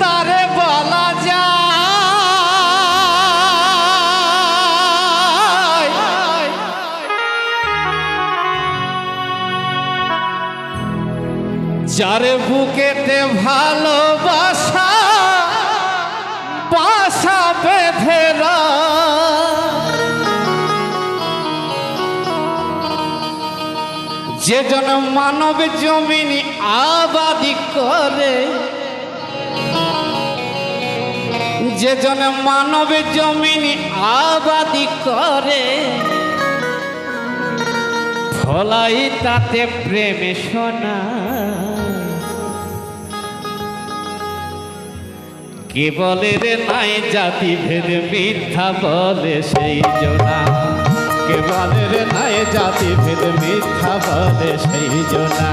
তারে বলা যায়, যার বুকেতে ভালোবাসা বাসা বেঁধেরা, যে জন মানব জমিন আবাদি করে, যে জন মানব জমিন আবাদি করে, ফলাই তাতে প্রেমে সোনা। কে বলে রে নাই জাতি ভেদ মিথ্যা বলে সেই জোনা, কে বলে রে নাই জাতি ভেদ মিথ্যা বলে সেই জোনা,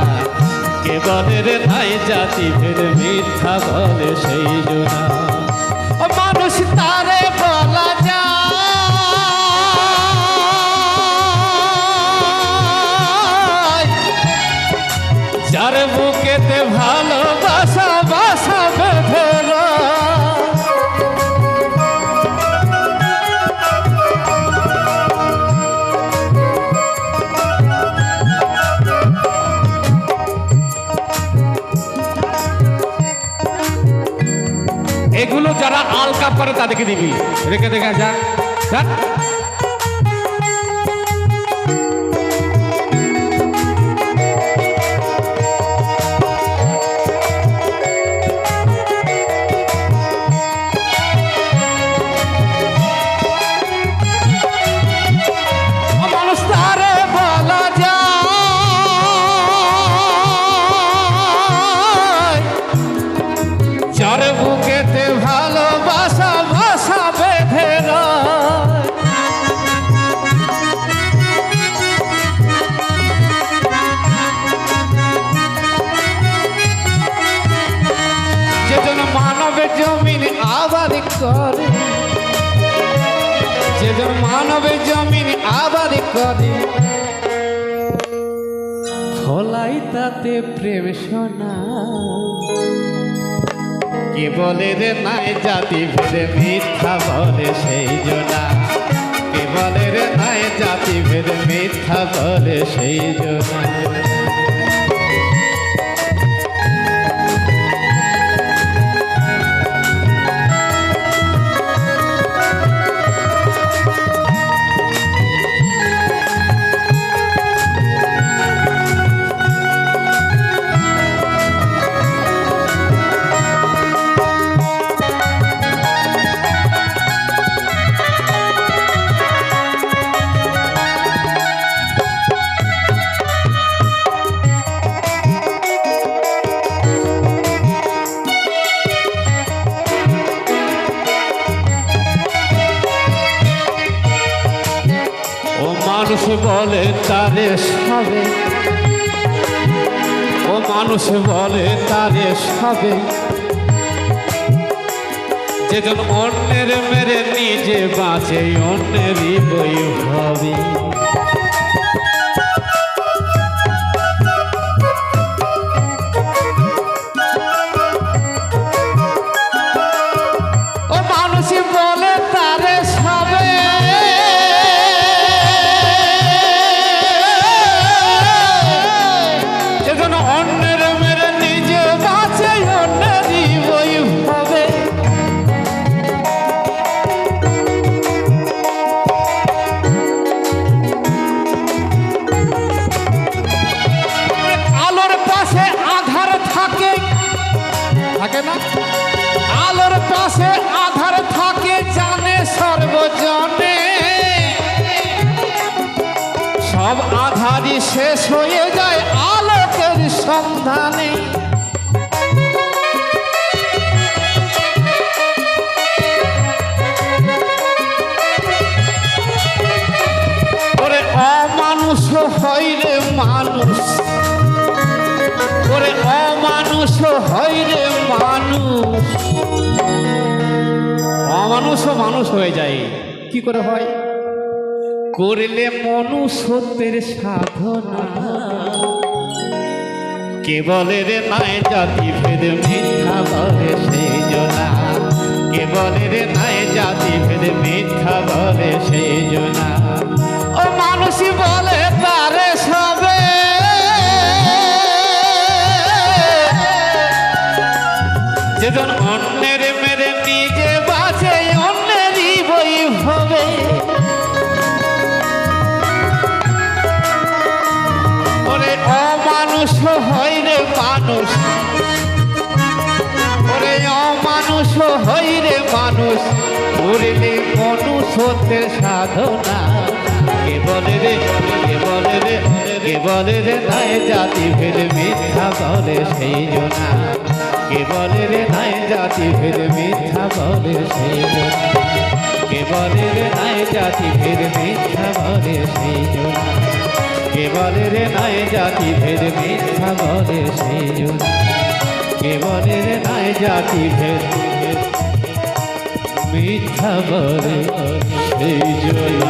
কে বলে রে নাই জাতি ভেদ মিথ্যা বলে সেই জোনা। মানুষ তারে বলা যায়, যার বুকেতে ভালোবাসা বাসা বেঁধেরা। এগুলো যারা আলকা করে তাদেরকে দিবি, রেখে দেখা যা। মানুষ তারে বলা যায়, যার বুকেতে ভালোবাসা ভাষা বেঁধেরা। যে জন মানব জমিন আবাদ করে, যে জন মানব জমিন আবাদ করে, ফলাই তাতে প্রেম সোনা। কে বলে রে নাই জাতি ভেদে মিথ্যা বলে সেই জোনা, কে বলে রে নাই জাতি ভেদে মিথ্যা বলে সেই জোনা। মানুষ বলে তারে সবে, ও মানুষ বলে তারে সবে, যেজন অন্যের মেরে নিজে বাঁচে অন্যেরই বৈভবে। ও মানুষ বলে তারে সবে, অন্যের মেরে নিজে বাঁচে অন্যেরই বৈভবে। আলোর পাশে আধার থাকে, থাকে না? আলোর পাশে আধার থাকে জানে সর্বজনে, সব আধারই শেষ হয়ে যায় আলোকের সন্ধানে। ওরে অমানুষ হইরে মানুষ, ওরে অমানুষ হইরে মানুষ, অমানুষ মানুষ হয়ে যায়। কি করে হয়? করলে মনুষ্যত্বের সাধনা। কে বলে রে নাই জাতি ভেদ মিথ্যা বলে সেই জাতি ভেদ মিথ্যা বলে সেই জনা ও মানুষ বলে তারে সবে যেজন অন্যের মেরে নিজে বাঁচে অন্যেরই বই হবে ওরে অমানুষ হয় রে মানুষ ওরে অমানুষ হয় রে মানুষ করলে মনুষ্যত্বের সাধনা কে বলে রে কে বলে রে কে বলে রে নাই জাতি ভেদ মিথ্যা বলে সেই জনা কে বলে রে নাই জাতি ভেদ মিথ্যা বলে সেই জনা কে বলে রে নাই জাতি ভেদ মিথ্যা বলে সেই জনা কে বলে রে নাই জাতি ভেদ মিথ্যা বলে সেই জনা কে বলে রে নাই জাতি ভেদ মিথ্যা বলে সেই জনা